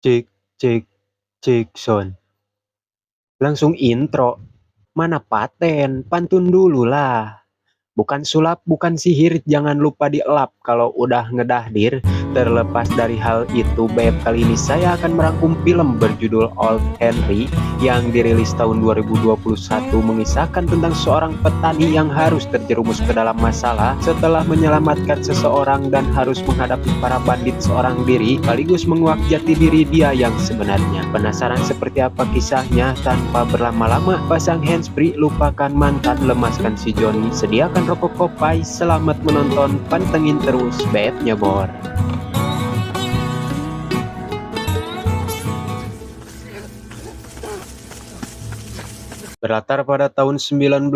Cek, cek, cek, sound. Langsung intro. Mana paten, pantun dulu lah. Bukan sulap, bukan sihir, jangan lupa dielap kalau udah ngedahdir. Terlepas dari hal itu, Beb, kali ini saya akan merangkum film berjudul Old Henry yang dirilis tahun 2021 mengisahkan tentang seorang petani yang harus terjerumus ke dalam masalah setelah menyelamatkan seseorang dan harus menghadapi para bandit seorang diri sekaligus menguak jati diri dia yang sebenarnya. Penasaran seperti apa kisahnya? Tanpa berlama-lama, pasang handsfree, lupakan mantan, lemaskan si Joni, sediakan rokok kopai, selamat menonton, pantengin terus Beb Nyebor. Berlatar pada tahun 1906,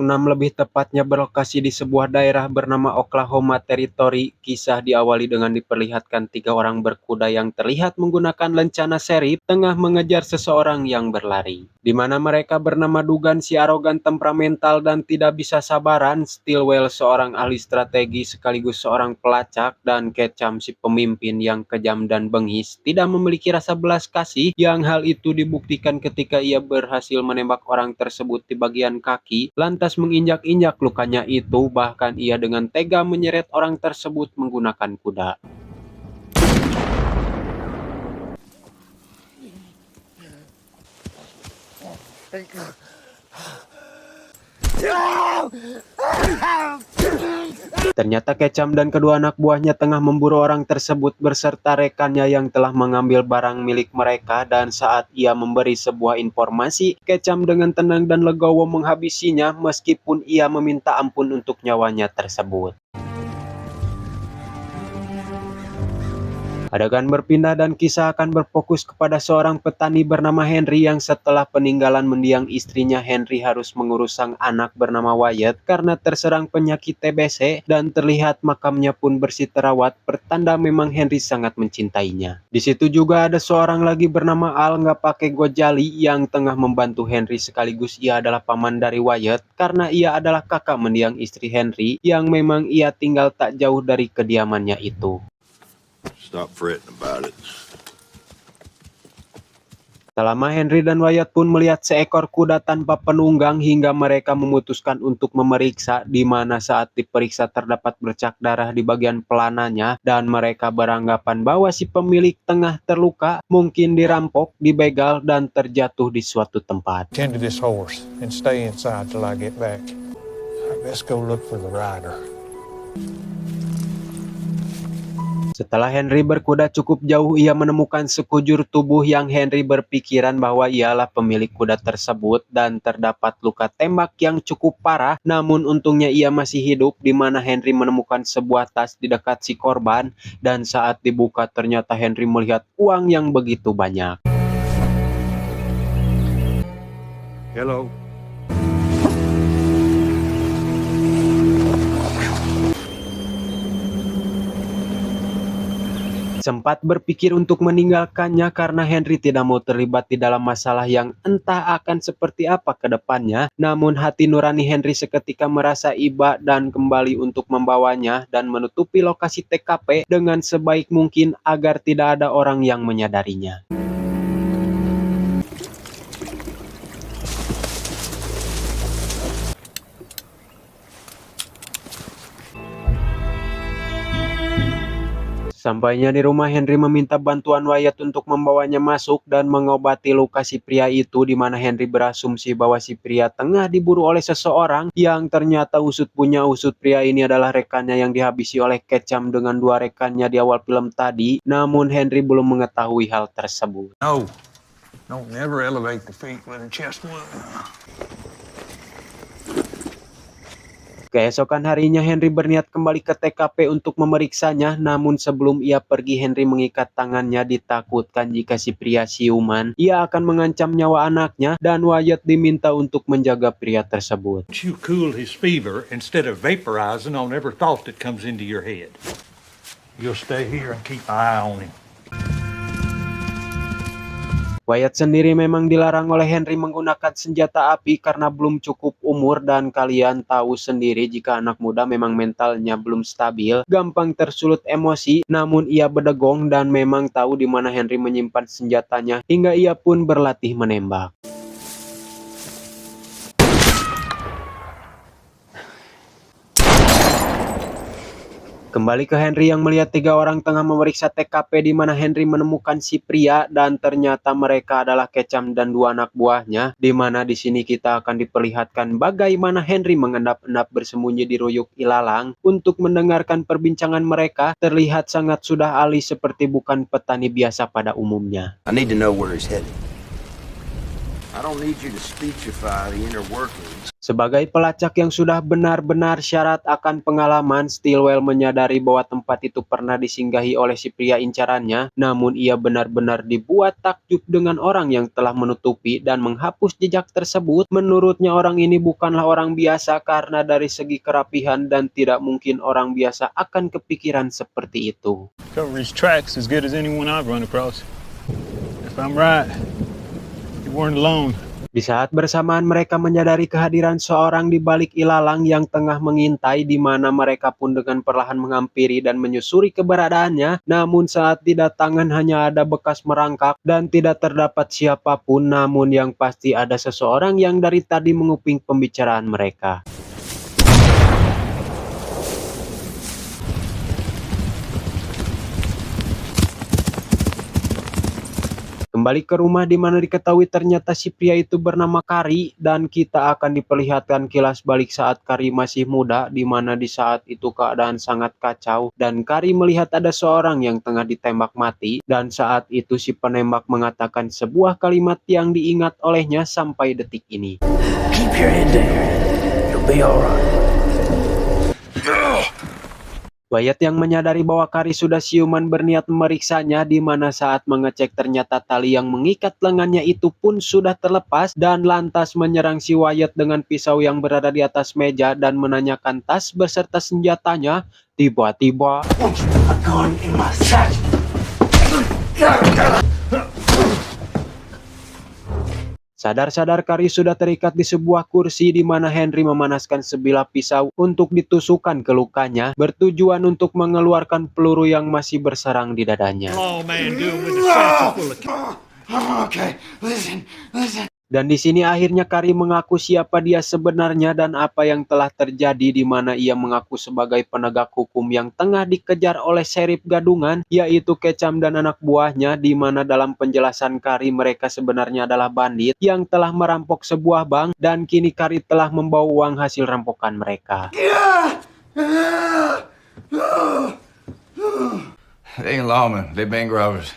lebih tepatnya berlokasi di sebuah daerah bernama Oklahoma Territory. Kisah diawali dengan diperlihatkan 3 orang berkuda yang terlihat menggunakan lencana serif tengah mengejar seseorang yang berlari. Di mana mereka bernama Dugan si arogan, temperamental, dan tidak bisa sabaran, Stilwell seorang ahli strategi sekaligus seorang pelacak, dan Ketchum si pemimpin yang kejam dan bengis tidak memiliki rasa belas kasih, yang hal itu dibuktikan ketika ia berhasil menembak orang tersebut di bagian kaki, lantas menginjak-injak lukanya itu, bahkan ia dengan tega menyeret orang tersebut menggunakan kuda. Ternyata Ketchum dan kedua anak buahnya tengah memburu orang tersebut beserta rekannya yang telah mengambil barang milik mereka, dan saat ia memberi sebuah informasi, Ketchum dengan tenang dan legowo menghabisinya meskipun ia meminta ampun untuk nyawanya tersebut. Adegan berpindah dan kisah akan berfokus kepada seorang petani bernama Henry yang setelah peninggalan mendiang istrinya, Henry harus mengurus sang anak bernama Wyatt karena terserang penyakit TBC, dan terlihat makamnya pun bersih terawat, pertanda memang Henry sangat mencintainya. Di situ juga ada seorang lagi bernama Al nggak pakai gojali yang tengah membantu Henry, sekaligus ia adalah paman dari Wyatt karena ia adalah kakak mendiang istri Henry yang memang ia tinggal tak jauh dari kediamannya itu. Stop fretting about it. Tak lama Henry dan Wyatt pun melihat seekor kuda tanpa penunggang hingga mereka memutuskan untuk memeriksa, di mana saat diperiksa terdapat bercak darah di bagian pelananya, dan mereka beranggapan bahwa si pemilik tengah terluka, mungkin dirampok, dibegal, dan terjatuh di suatu tempat. Tend to this horse and stay inside till I get back. Let's go look for the rider. Setelah Henry berkuda cukup jauh, ia menemukan sekujur tubuh yang Henry berpikiran bahwa ialah pemilik kuda tersebut, dan terdapat luka tembak yang cukup parah, namun untungnya ia masih hidup, di mana Henry menemukan sebuah tas di dekat si korban, dan saat dibuka ternyata Henry melihat uang yang begitu banyak. Hello. Sempat berpikir untuk meninggalkannya karena Henry tidak mau terlibat di dalam masalah yang entah akan seperti apa ke depannya, namun hati nurani Henry seketika merasa iba dan kembali untuk membawanya dan menutupi lokasi TKP dengan sebaik mungkin agar tidak ada orang yang menyadarinya. Sampainya di rumah, Henry meminta bantuan Wyatt untuk membawanya masuk dan mengobati luka si pria itu, di mana Henry berasumsi bahwa si pria tengah diburu oleh seseorang, yang ternyata usut punya usut pria ini adalah rekannya yang dihabisi oleh Ketchum dengan 2 rekannya di awal film tadi, namun Henry belum mengetahui hal tersebut. No, don't never elevate the feet when the chest moves. Keesokan harinya Henry berniat kembali ke TKP untuk memeriksanya, namun sebelum ia pergi Henry mengikat tangannya, ditakutkan jika si pria siuman, ia akan mengancam nyawa anaknya, dan Wyatt diminta untuk menjaga pria tersebut. You cool his fever instead of vaporizing on every thought that comes into your head. You'll stay here and keep an eye on him. Wyatt sendiri memang dilarang oleh Henry menggunakan senjata api karena belum cukup umur, dan kalian tahu sendiri jika anak muda memang mentalnya belum stabil, gampang tersulut emosi, namun ia berdegong dan memang tahu di mana Henry menyimpan senjatanya hingga ia pun berlatih menembak. Kembali ke Henry yang melihat 3 orang tengah memeriksa TKP di mana Henry menemukan si pria dan ternyata mereka adalah Ketchum dan 2 anak buahnya, di mana di sini kita akan diperlihatkan bagaimana Henry mengendap-endap bersembunyi di ruyuk ilalang untuk mendengarkan perbincangan mereka. Terlihat sangat sudah ahli seperti bukan petani biasa pada umumnya. I need to know where he's headed. I don't need you to speechify the inner workings. Sebagai pelacak yang sudah benar-benar syarat akan pengalaman, Stillwell menyadari bahwa tempat itu pernah disinggahi oleh si pria incarannya, namun ia benar-benar dibuat takjub dengan orang yang telah menutupi dan menghapus jejak tersebut. Menurutnya orang ini bukanlah orang biasa karena dari segi kerapihan dan tidak mungkin orang biasa akan kepikiran seperti itu. Cover his tracks as good as anyone I've run across. If I'm right, you weren't alone. Di saat bersamaan mereka menyadari kehadiran seorang di balik ilalang yang tengah mengintai, di mana mereka pun dengan perlahan menghampiri dan menyusuri keberadaannya. Namun saat didatangan hanya ada bekas merangkak dan tidak terdapat siapapun, namun yang pasti ada seseorang yang dari tadi menguping pembicaraan mereka. Kembali ke rumah di mana diketahui ternyata si pria itu bernama Kari, dan kita akan diperlihatkan kilas balik saat Kari masih muda, di mana di saat itu keadaan sangat kacau dan Kari melihat ada seorang yang tengah ditembak mati, dan saat itu si penembak mengatakan sebuah kalimat yang diingat olehnya sampai detik ini. Keep your head down. You'll be alright. Wyatt yang menyadari bahwa Kari sudah siuman berniat memeriksanya, di mana saat mengecek ternyata tali yang mengikat lengannya itu pun sudah terlepas, dan lantas menyerang si Wyatt dengan pisau yang berada di atas meja dan menanyakan tas beserta senjatanya. Tiba-tiba A gun in my sack. sadar-sadar Kari sudah terikat di sebuah kursi, di mana Henry memanaskan sebilah pisau untuk ditusukkan ke lukanya, bertujuan untuk mengeluarkan peluru yang masih bersarang di dadanya. Oh man, do it with a satchel full of Okay, listen. Dan di sini akhirnya Kari mengaku siapa dia sebenarnya dan apa yang telah terjadi, di mana ia mengaku sebagai penegak hukum yang tengah dikejar oleh Sheriff Gadungan, yaitu Ketchum dan anak buahnya, di mana dalam penjelasan Kari mereka sebenarnya adalah bandit yang telah merampok sebuah bank, dan kini Kari telah membawa uang hasil rampokan mereka. They ain't lawmen, they bank robbers.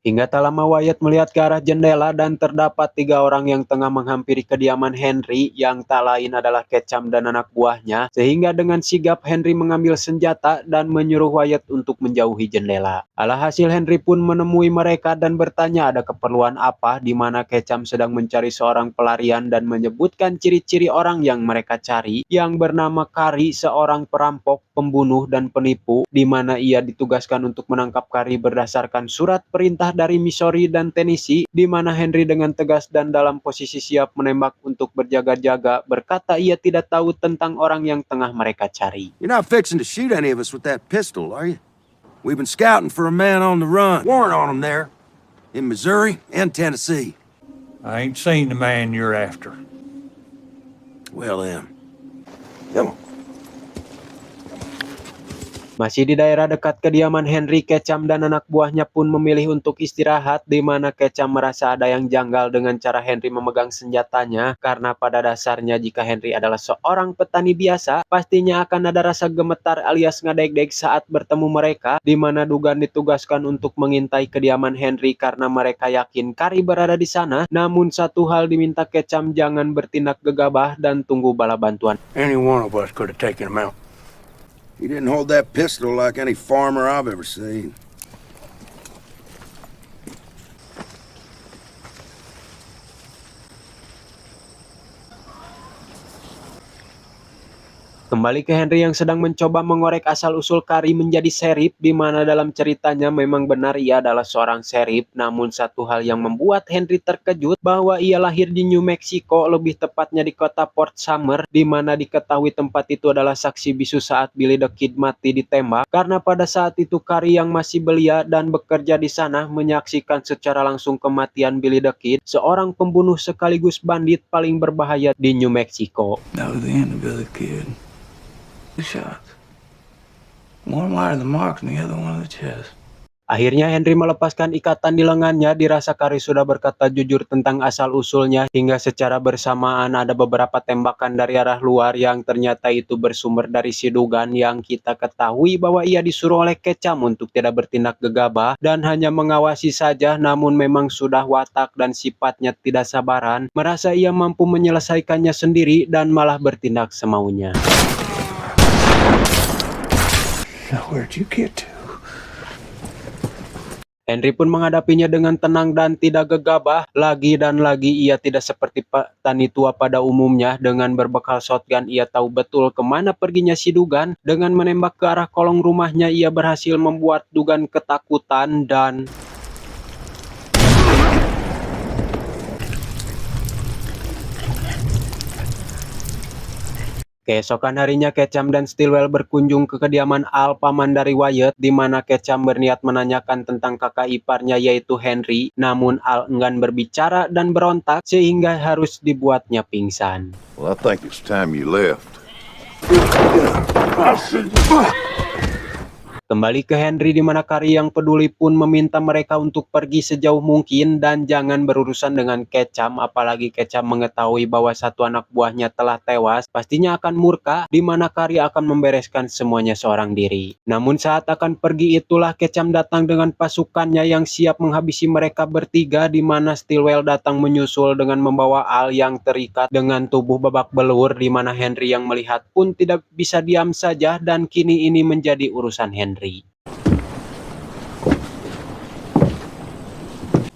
Hingga tak lama Wyatt melihat ke arah jendela dan terdapat 3 orang yang tengah menghampiri kediaman Henry, yang tak lain adalah Ketchum dan anak buahnya, sehingga dengan sigap Henry mengambil senjata dan menyuruh Wyatt untuk menjauhi jendela. Alhasil Henry pun menemui mereka dan bertanya ada keperluan apa, di mana Ketchum sedang mencari seorang pelarian dan menyebutkan ciri-ciri orang yang mereka cari, yang bernama Kari, seorang perampok, pembunuh, dan penipu, di mana ia ditugaskan untuk menangkap Kari berdasarkan surat perintah dari Missouri dan Tennessee, di mana Henry dengan tegas dan dalam posisi siap menembak untuk berjaga-jaga berkata ia tidak tahu tentang orang yang tengah mereka cari. You're not fixing to shoot any of us with that pistol, are you? We've been scouting for a man on the run. Warrant on him there. In Missouri and Tennessee. I ain't seen the man you're after. Well then. Come on. Masih di daerah dekat kediaman Henry, Ketchum dan anak buahnya pun memilih untuk istirahat, di mana Ketchum merasa ada yang janggal dengan cara Henry memegang senjatanya, karena pada dasarnya jika Henry adalah seorang petani biasa, pastinya akan ada rasa gemetar alias ngadeg-deg saat bertemu mereka, di mana Dugan ditugaskan untuk mengintai kediaman Henry karena mereka yakin Kari berada di sana. Namun satu hal diminta Ketchum, jangan bertindak gegabah dan tunggu bala bantuan. Any one of us could have taken him out. He didn't hold that pistol like any farmer I've ever seen. Kembali ke Henry yang sedang mencoba mengorek asal-usul Kari menjadi sheriff, di mana dalam ceritanya memang benar ia adalah seorang sheriff, namun satu hal yang membuat Henry terkejut bahwa ia lahir di New Mexico, lebih tepatnya di kota Fort Summer, di mana diketahui tempat itu adalah saksi bisu saat Billy the Kid mati ditembak, karena pada saat itu Kari yang masih belia dan bekerja di sana menyaksikan secara langsung kematian Billy the Kid, seorang pembunuh sekaligus bandit paling berbahaya di New Mexico. That was the end of Billy the Kid. 2 shots. One wide of the mark and the other one of the chest. Akhirnya Henry melepaskan ikatan di lengannya, dirasa Kari sudah berkata jujur tentang asal-usulnya, hingga secara bersamaan ada beberapa tembakan dari arah luar yang ternyata itu bersumber dari si Dugan, yang kita ketahui bahwa ia disuruh oleh Ketchum untuk tidak bertindak gegabah dan hanya mengawasi saja, namun memang sudah watak dan sifatnya tidak sabaran, merasa ia mampu menyelesaikannya sendiri dan malah bertindak semaunya. Now where'd you get to? Henry pun menghadapinya dengan tenang dan tidak gegabah. Lagi dan lagi ia tidak seperti petani tua pada umumnya. Dengan berbekal shotgun ia tahu betul kemana perginya si Dugan. Dengan menembak ke arah kolong rumahnya ia berhasil membuat Dugan ketakutan dan... Keesokan harinya Ketchum dan Stillwell berkunjung ke kediaman Al, paman dari Wyatt, di mana Ketchum berniat menanyakan tentang kakak iparnya yaitu Henry, namun Al enggan berbicara dan berontak sehingga harus dibuatnya pingsan. Well, I think it's time you left. Kembali ke Henry di mana Kari yang peduli pun meminta mereka untuk pergi sejauh mungkin dan jangan berurusan dengan Ketchum, apalagi Ketchum mengetahui bahwa satu anak buahnya telah tewas, pastinya akan murka, di mana Kari akan membereskan semuanya seorang diri. Namun saat akan pergi itulah Ketchum datang dengan pasukannya yang siap menghabisi mereka bertiga, di mana Stillwell datang menyusul dengan membawa Al yang terikat dengan tubuh babak belur, di mana Henry yang melihat pun tidak bisa diam saja dan kini ini menjadi urusan Henry.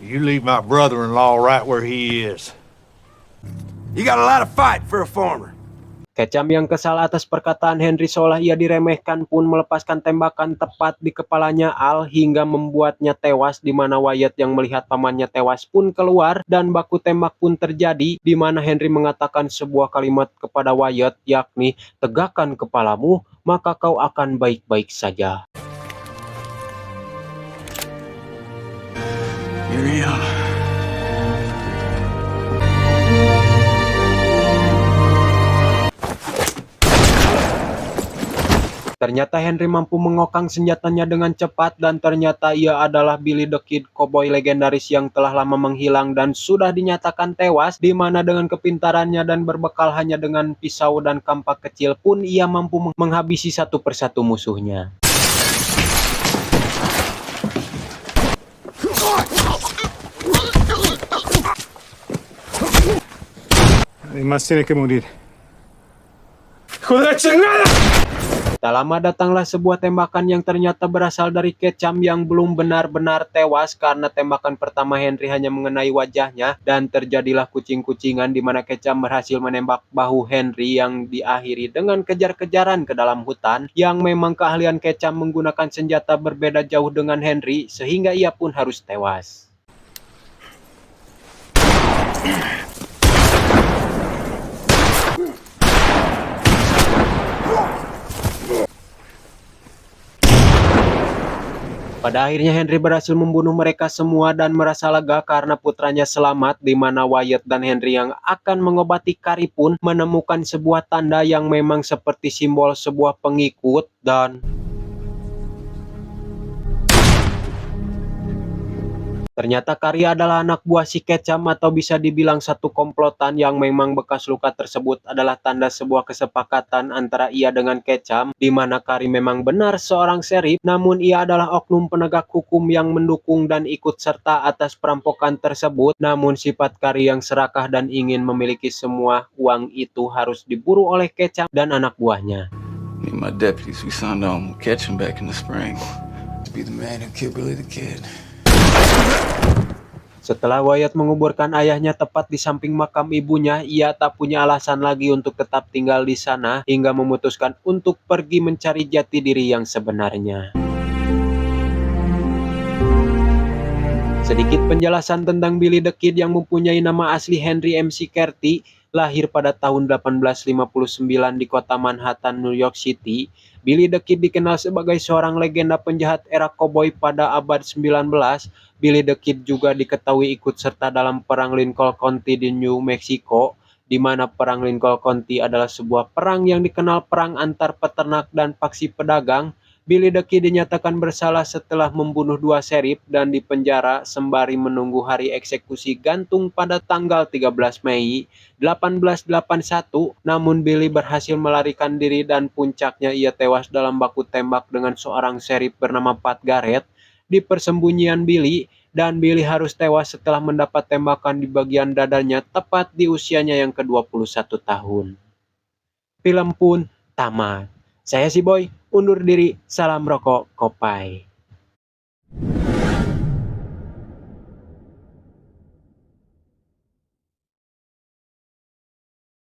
You leave my brother-in-law right where he is. You got a lot of fight for a farmer. Ketchum yang kesal atas perkataan Henry seolah ia diremehkan pun melepaskan tembakan tepat di kepalanya Al hingga membuatnya tewas, di mana Wyatt yang melihat pamannya tewas pun keluar dan baku tembak pun terjadi, di mana Henry mengatakan sebuah kalimat kepada Wyatt, yakni tegakkan kepalamu maka kau akan baik-baik saja. Here we are. Ternyata Henry mampu mengokang senjatanya dengan cepat dan ternyata ia adalah Billy the Kid, koboi legendaris yang telah lama menghilang dan sudah dinyatakan tewas, di mana dengan kepintarannya dan berbekal hanya dengan pisau dan kampak kecil pun ia mampu menghabisi satu persatu musuhnya. Hay más tiene que morir. ¡Hijo de la chingada! Tak lama datanglah sebuah tembakan yang ternyata berasal dari Ketchum yang belum benar-benar tewas karena tembakan pertama Henry hanya mengenai wajahnya dan terjadilah kucing-kucingan, di mana Ketchum berhasil menembak bahu Henry yang diakhiri dengan kejar-kejaran ke dalam hutan, yang memang keahlian Ketchum menggunakan senjata berbeda jauh dengan Henry sehingga ia pun harus tewas. Pada akhirnya Henry berhasil membunuh mereka semua dan merasa lega karena putranya selamat, di mana Wyatt dan Henry yang akan mengobati Kari pun menemukan sebuah tanda yang memang seperti simbol sebuah pengikut dan... Ternyata Kari adalah anak buah si Ketchum atau bisa dibilang satu komplotan, yang memang bekas luka tersebut adalah tanda sebuah kesepakatan antara ia dengan Ketchum, di mana Kari memang benar seorang sheriff, namun ia adalah oknum penegak hukum yang mendukung dan ikut serta atas perampokan tersebut. Namun sifat Kari yang serakah dan ingin memiliki semua uang itu harus diburu oleh Ketchum dan anak buahnya. Me and my deputies, we signed on. We'll catch him back in the spring. To be the man who killed Billy the Kid. Setelah Wyatt menguburkan ayahnya tepat di samping makam ibunya, ia tak punya alasan lagi untuk tetap tinggal di sana hingga memutuskan untuk pergi mencari jati diri yang sebenarnya. Sedikit penjelasan tentang Billy the Kid yang mempunyai nama asli Henry McCarthy, lahir pada tahun 1859 di kota Manhattan, New York City. Billy the Kid dikenal sebagai seorang legenda penjahat era koboi pada abad 19. Billy the Kid juga diketahui ikut serta dalam Perang Lincoln County di New Mexico, di mana Perang Lincoln County adalah sebuah perang yang dikenal perang antar peternak dan faksi pedagang. Billy the Kid dinyatakan bersalah setelah membunuh 2 sheriff dan dipenjara sembari menunggu hari eksekusi gantung pada tanggal 13 Mei 1881. Namun Billy berhasil melarikan diri dan puncaknya ia tewas dalam baku tembak dengan seorang sheriff bernama Pat Garrett di persembunyian Billy, dan Billy harus tewas setelah mendapat tembakan di bagian dadanya tepat di usianya yang ke-21 tahun. Film pun tamat. Saya si Boy, undur diri, salam rokok, Kopai.